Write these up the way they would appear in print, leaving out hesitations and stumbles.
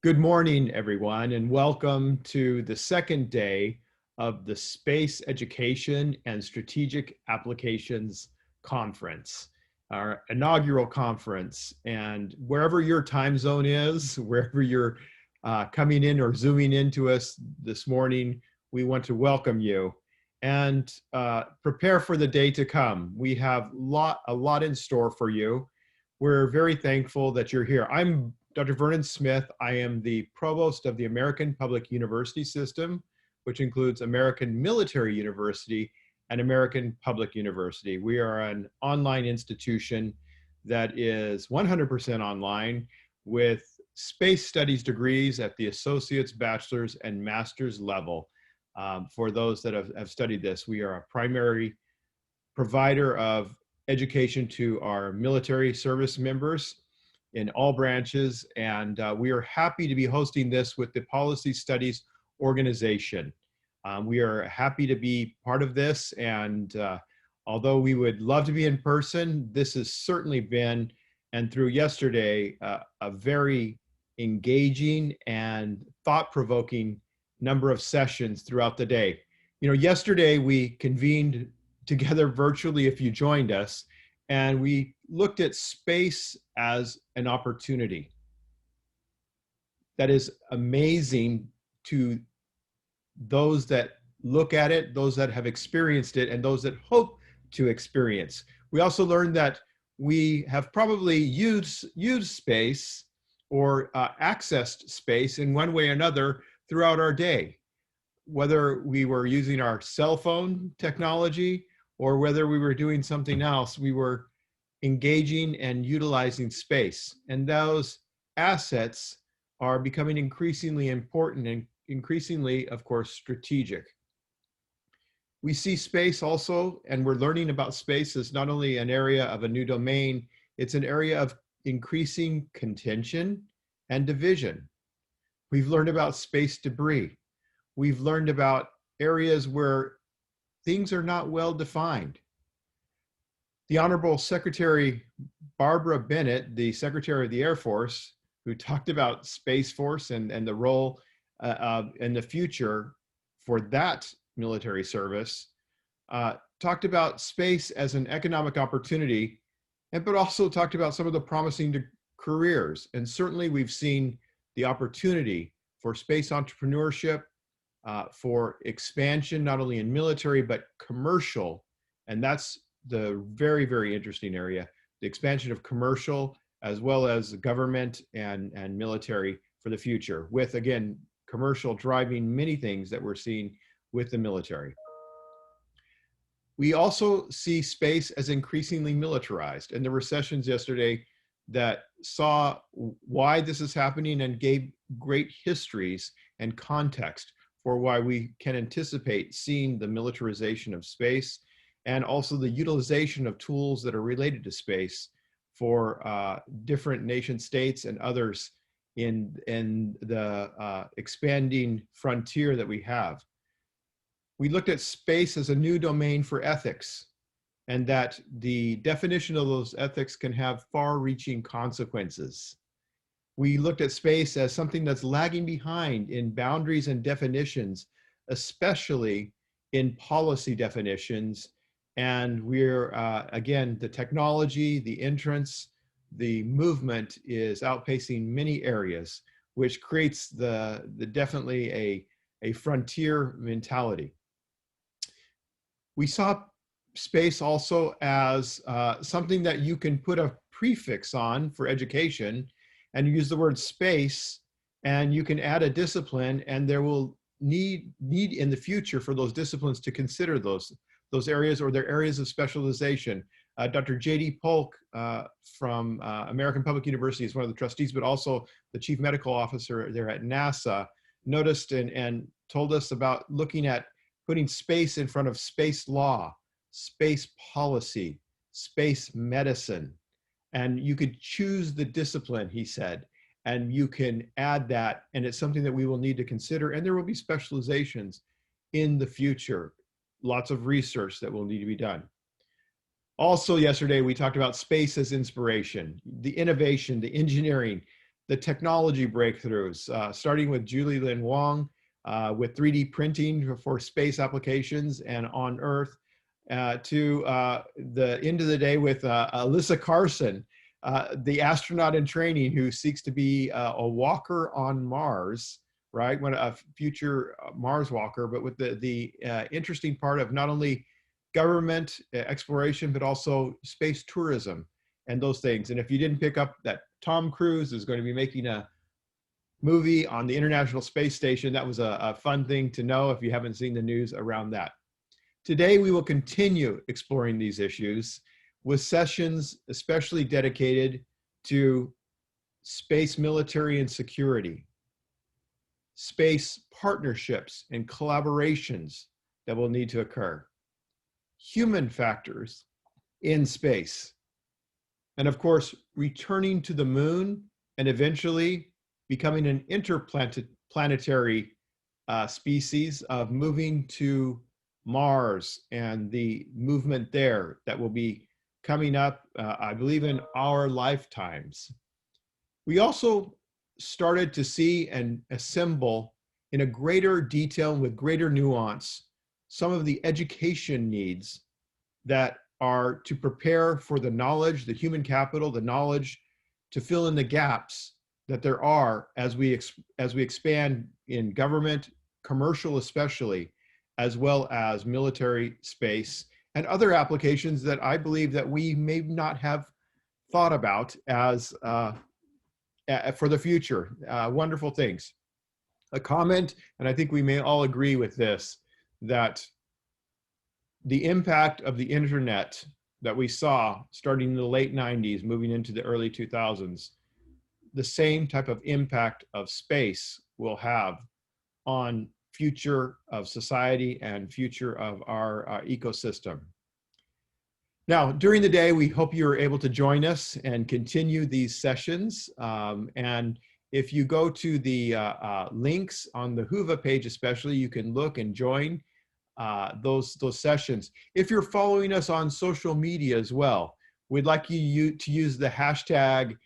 Good morning, everyone, and welcome to the second day of the Space Education and Strategic Applications Conference, our inaugural conference. And wherever your time zone is, wherever you're coming in or zooming into us this morning, we want to welcome you and prepare for the day to come. We have a lot in store for you. We're very thankful that you're here. I'm Dr. Vernon Smith. I am the Provost of the American Public University System, which includes American Military University and American Public University. We are an online institution that is 100% online with space studies degrees at the associate's, bachelor's, and master's level. For those that have studied this, we are a primary provider of education to our military service members in all branches, and we are happy to be hosting this with the Policy Studies organization. We are happy to be part of this, and although we would love to be in person, this has certainly been, and through yesterday, a very engaging and thought-provoking number of sessions throughout the day. You know, yesterday we convened together virtually if you joined us, and we looked at space as an opportunity that is amazing to those that look at it, those that have experienced it, and those that hope to experience. We also learned that we have probably used space or accessed space in one way or another throughout our day, whether we were using our cell phone technology or whether we were doing something else, we were engaging and utilizing space. And those assets are becoming increasingly important and increasingly, of course, strategic. We see space also, and we're learning about space as not only an area of a new domain, it's an area of increasing contention and division. We've learned about space debris. We've learned about areas where things are not well defined. The Honorable Secretary Barbara Bennett, the Secretary of the Air Force, who talked about Space Force and the role in the future for that military service, talked about space as an economic opportunity, but also talked about some of the promising careers. And certainly we've seen the opportunity for space entrepreneurship, for expansion, not only in military, but commercial. And that's the very, very interesting area, the expansion of commercial as well as government and military for the future, with, again, commercial driving many things that we're seeing with the military. We also see space as increasingly militarized, and there were sessions yesterday that saw why this is happening and gave great histories and context for why we can anticipate seeing the militarization of space and also the utilization of tools that are related to space for different nation states and others in the expanding frontier that we have. We looked at space as a new domain for ethics, and that the definition of those ethics can have far-reaching consequences. We looked at space as something that's lagging behind in boundaries and definitions, especially in policy definitions. And we're, again, the technology, the entrance, the movement is outpacing many areas, which creates definitely a frontier mentality. We saw space also as something that you can put a prefix on for education and use the word space, and you can add a discipline, and there will need in the future for those disciplines to consider those areas or their areas of specialization. Dr. J.D. Polk from American Public University is one of the trustees, but also the chief medical officer there at NASA, noticed and told us about looking at putting space in front of space law, space policy, space medicine. And you could choose the discipline, he said, and you can add that, and it's something that we will need to consider, and there will be specializations in the future, lots of research that will need to be done. Also yesterday, we talked about space as inspiration, the innovation, the engineering, the technology breakthroughs, starting with Julie Lin Wong with 3D printing for space applications and on Earth, to the end of the day with Alyssa Carson, the astronaut in training who seeks to be a walker on Mars, right? When a future Mars walker, but with the interesting part of not only government exploration, but also space tourism and those things. And if you didn't pick up that Tom Cruise is going to be making a movie on the International Space Station, that was a fun thing to know if you haven't seen the news around that. Today, we will continue exploring these issues with sessions especially dedicated to space military and security, space partnerships and collaborations that will need to occur, human factors in space, and of course, returning to the moon and eventually becoming an interplanetary species of moving to Mars and the movement there that will be coming up, I believe, in our lifetimes. We also started to see and assemble in a greater detail and with greater nuance some of the education needs that are to prepare for the knowledge, the human capital, the knowledge to fill in the gaps that there are as we expand in government, commercial especially, as well as military space and other applications that I believe that we may not have thought about as for the future. Wonderful things. A comment, and I think we may all agree with this, that the impact of the internet that we saw starting in the late 90s, moving into the early 2000s, the same type of impact of space will have on future of society and future of our ecosystem. Now, during the day, we hope you're able to join us and continue these sessions. And if you go to the links on the Whova page especially, you can look and join those sessions. If you're following us on social media as well, we'd like you to use the hashtag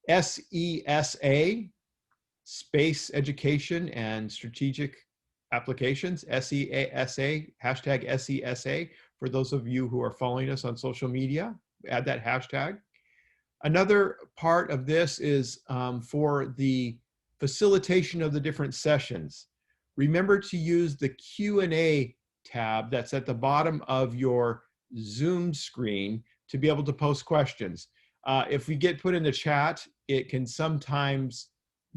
SESA, Space Education and Strategic Applications, SESA, hashtag SESA, for those of you who are following us on social media, add that hashtag. Another part of this is for the facilitation of the different sessions. Remember to use the Q&A tab that's at the bottom of your Zoom screen to be able to post questions. If we get put in the chat, it can sometimes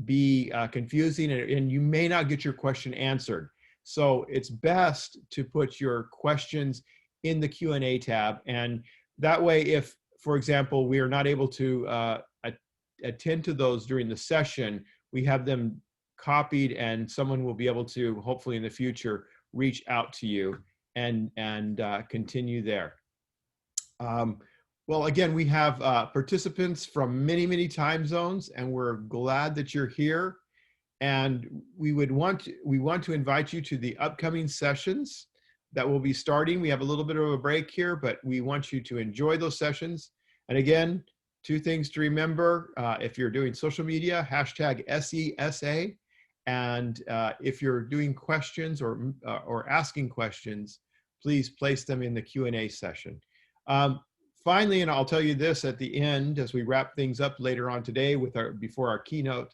be confusing and you may not get your question answered. So it's best to put your questions in the Q&A tab. And that way, if, for example, we are not able to attend to those during the session, we have them copied and someone will be able to, hopefully in the future, reach out to you and continue there. Well, again, we have participants from many, many time zones, and we're glad that you're here. And we want to invite you to the upcoming sessions that will be starting. We have a little bit of a break here, but we want you to enjoy those sessions. And again, two things to remember: if you're doing social media, hashtag SESA, and if you're doing questions or asking questions, please place them in the Q&A session. Finally, and I'll tell you this at the end as we wrap things up later on today with before our keynote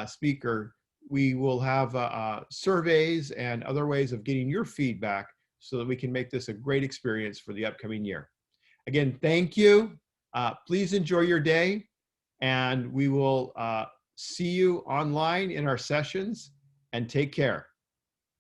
speaker, we will have surveys and other ways of getting your feedback so that we can make this a great experience for the upcoming year. Again, thank you. Please enjoy your day, and we will see you online in our sessions, and take care.